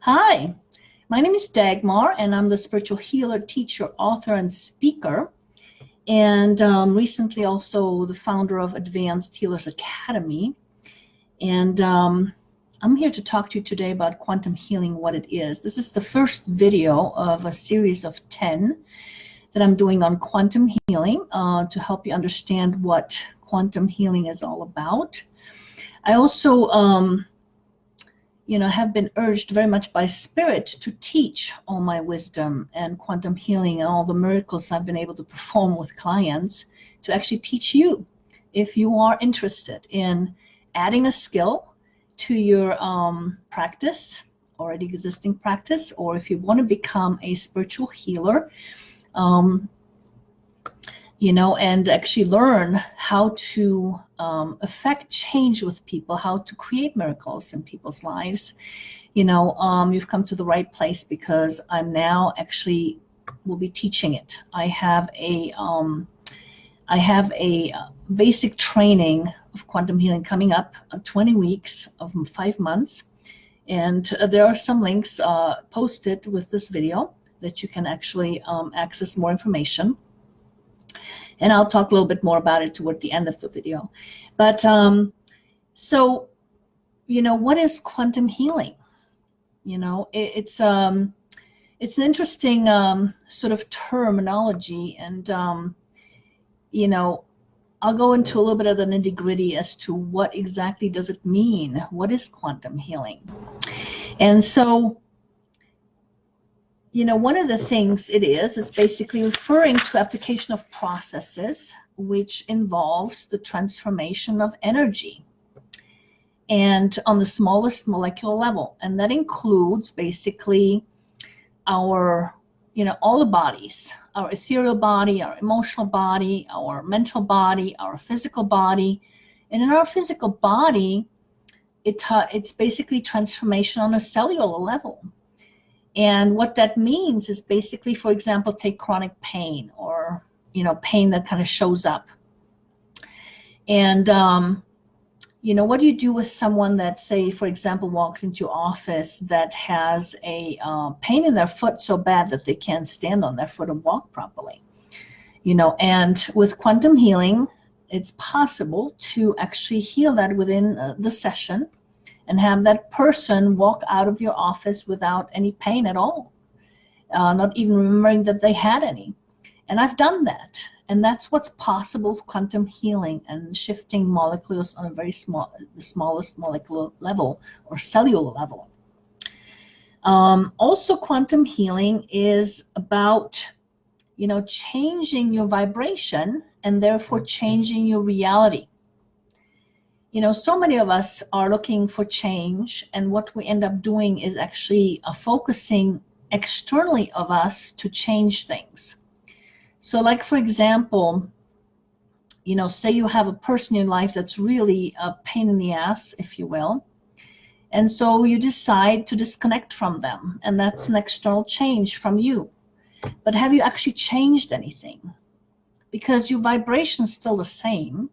Hi, my name is Dagmar, and I'm the spiritual healer, teacher, author, and speaker. And recently also the founder of Advanced Healers Academy. And I'm here to talk to you today about quantum healing, what it is. This is the first video of a series of 10 that I'm doing on quantum healing to help you understand what quantum healing is all about. I also have been urged very much by Spirit to teach all my wisdom and quantum healing and all the miracles I've been able to perform with clients to actually teach you if you are interested in adding a skill to your practice, already existing practice, or if you want to become a spiritual healer, and actually learn how to affect change with people, how to create miracles in people's lives. You've come to the right place because I'm now actually will be teaching it. I have a basic training of quantum healing coming up, 20 weeks of 5 months. And there are some links posted with this video that you can actually access more information. And I'll talk a little bit more about it toward the end of the video. But so, what is quantum healing? It's an interesting sort of terminology, and I'll go into a little bit of the nitty-gritty as to what exactly does it mean. What is quantum healing? And so, one of the things it's basically referring to application of processes which involves the transformation of energy and on the smallest molecular level. And that includes basically our, all the bodies, our ethereal body, our emotional body, our mental body, our physical body. And in our physical body, it's basically transformation on a cellular level. And what that means is basically, for example, take chronic pain or, pain that kind of shows up. And, what do you do with someone that, say, for example, walks into your office that has a pain in their foot so bad that they can't stand on their foot and walk properly? And with quantum healing, it's possible to actually heal that within the session and have that person walk out of your office without any pain at all, not even remembering that they had any. And I've done that. And that's what's possible with quantum healing and shifting molecules on a very the smallest molecular level or cellular level. Also, quantum healing is about, changing your vibration and therefore changing your reality. So many of us are looking for change, and what we end up doing is actually focusing externally of us to change things. So like, for example, say you have a person in life that's really a pain in the ass, if you will. And so you decide to disconnect from them, and that's an external change from you. But have you actually changed anything? Because your vibration is still the same.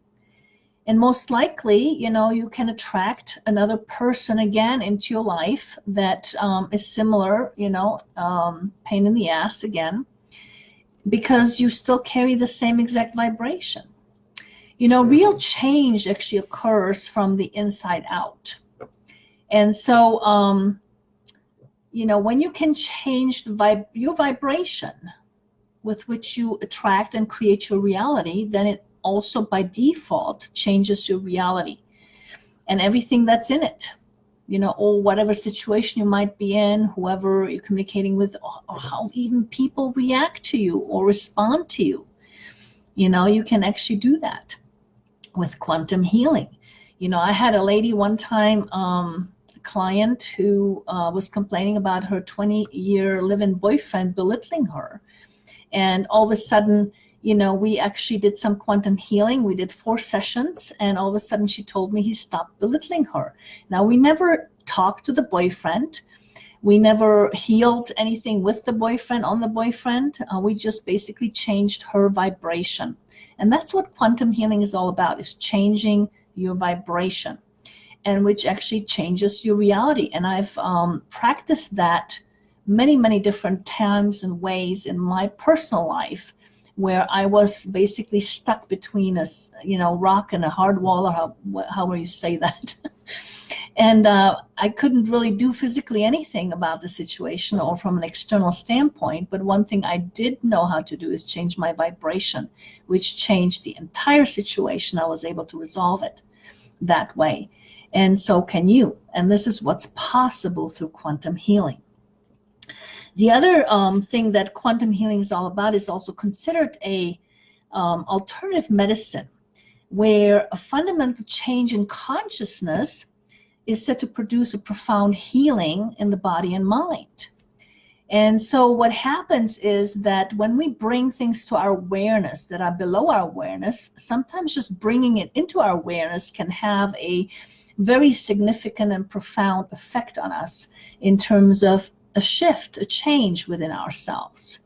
And most likely, you can attract another person again into your life that is similar, pain in the ass again, because you still carry the same exact vibration. Real change actually occurs from the inside out. And so, when you can change your vibration with which you attract and create your reality, then it also by default changes your reality and everything that's in it, or whatever situation you might be in, whoever you're communicating with, or how even people react to you or respond to you. You can actually do that with quantum healing. I had a lady one time, a client who was complaining about her 20-year live-in boyfriend belittling her. And all of a sudden, we actually did some quantum healing. We did 4 sessions, and all of a sudden she told me he stopped belittling her. Now, we never talked to the boyfriend. We never healed anything with the boyfriend, on the boyfriend. We just basically changed her vibration. And that's what quantum healing is all about, is changing your vibration. and which actually changes your reality. And I've practiced that many, many different times and ways in my personal life, where I was basically stuck between a rock and a hard wall, or however you say that. And I couldn't really do physically anything about the situation or from an external standpoint. But one thing I did know how to do is change my vibration, which changed the entire situation. I was able to resolve it that way. And so can you. And this is what's possible through quantum healing. The other thing that quantum healing is all about is also considered a alternative medicine, where a fundamental change in consciousness is said to produce a profound healing in the body and mind. And so what happens is that when we bring things to our awareness that are below our awareness, sometimes just bringing it into our awareness can have a very significant and profound effect on us in terms of a shift, a change within ourselves.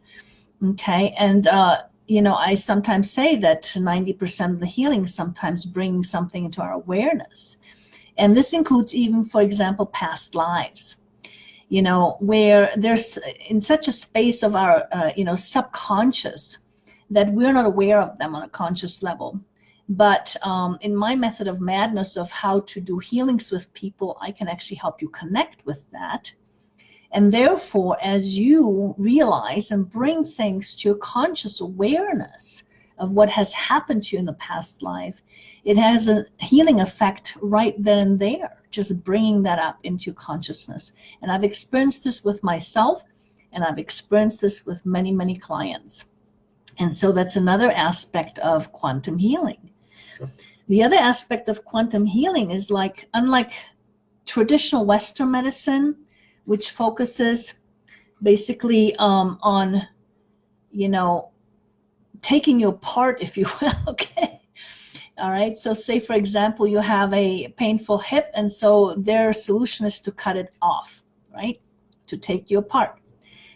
Okay. And, I sometimes say that 90% of the healing sometimes brings something into our awareness. And this includes even, for example, past lives, where there's in such a space of our, subconscious that we're not aware of them on a conscious level. But in my method of madness of how to do healings with people, I can actually help you connect with that. And therefore, as you realize and bring things to your conscious awareness of what has happened to you in the past life, it has a healing effect right then and there, just bringing that up into your consciousness. And I've experienced this with myself, and I've experienced this with many, many clients. And so that's another aspect of quantum healing. The other aspect of quantum healing is unlike traditional Western medicine, which focuses basically on, taking you apart, if you will, okay? All right, so say, for example, you have a painful hip, and so their solution is to cut it off, right? To take you apart.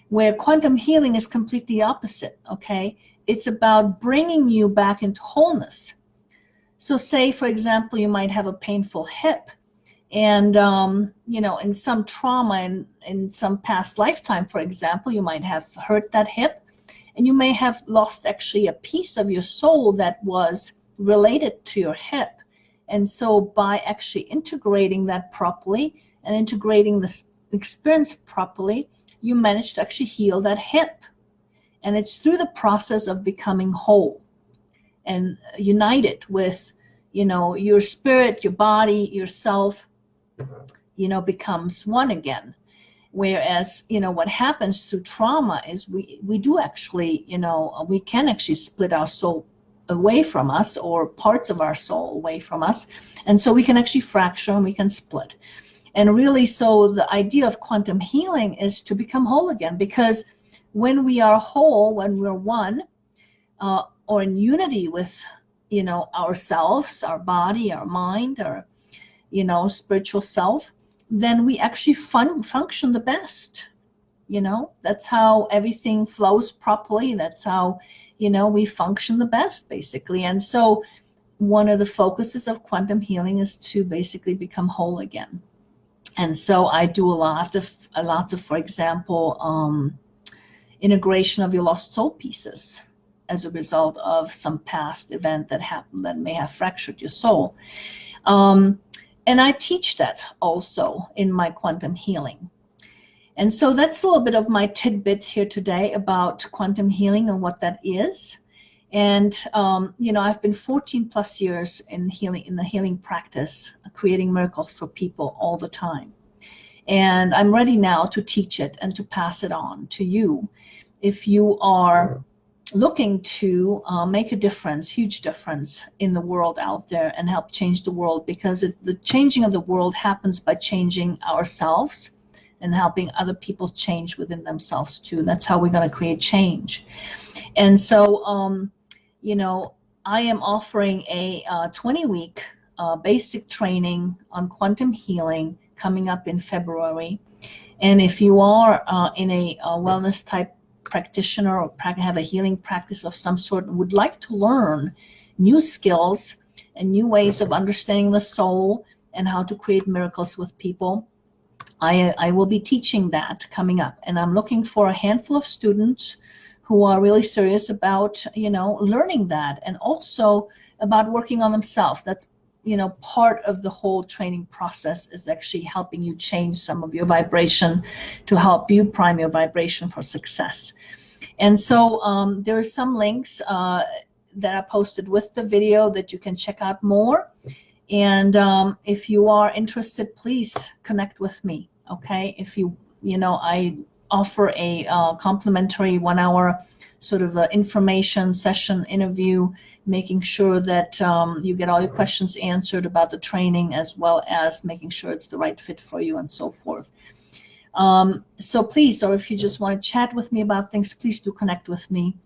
Where quantum healing is completely opposite, okay? It's about bringing you back into wholeness. So say, for example, you might have a painful hip, and, in some trauma, in some past lifetime, for example, you might have hurt that hip, and you may have lost actually a piece of your soul that was related to your hip. And so by actually integrating that properly and integrating this experience properly, you manage to actually heal that hip. And it's through the process of becoming whole and united with, your spirit, your body, yourself, becomes one again. Whereas, what happens through trauma is we do actually, we can actually split our soul away from us, or parts of our soul away from us. And so we can actually fracture and we can split. And really, so the idea of quantum healing is to become whole again, because when we are whole, when we're one, or in unity with, ourselves, our body, our mind, our, spiritual self, then we actually function the best. That's how everything flows properly. That's how, we function the best, basically. And so one of the focuses of quantum healing is to basically become whole again. And so I do a lot of, for example, integration of your lost soul pieces as a result of some past event that happened that may have fractured your soul. And I teach that also in my quantum healing. And so that's a little bit of my tidbits here today about quantum healing and what that is. And, I've been 14 plus years in the healing practice, creating miracles for people all the time. And I'm ready now to teach it and to pass it on to you. If you are looking to make a difference, huge difference in the world out there and help change the world, because the changing of the world happens by changing ourselves and helping other people change within themselves too. That's how we're going to create change. And so, I am offering a 20-week basic training on quantum healing coming up in February. And if you are in a wellness type practitioner or have a healing practice of some sort and would like to learn new skills and new ways of understanding the soul and how to create miracles with people. I will be teaching that coming up, and I'm looking for a handful of students who are really serious about, learning that, and also about working on themselves. That's, part of the whole training process, is actually helping you change some of your vibration to help you prime your vibration for success. And so there are some links that are posted with the video that you can check out more. And if you are interested, please connect with me. Okay. If I offer a complimentary 1 hour sort of information session interview, making sure that you get all your questions answered about the training, as well as making sure it's the right fit for you and so forth. So please, or if you just want to chat with me about things, please do connect with me.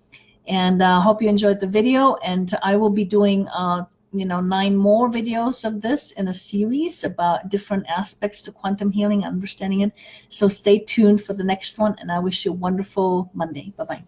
And I hope you enjoyed the video. And I will be doing 9 more videos of this in a series about different aspects to quantum healing, understanding it. So stay tuned for the next one, and I wish you a wonderful Monday. Bye-bye.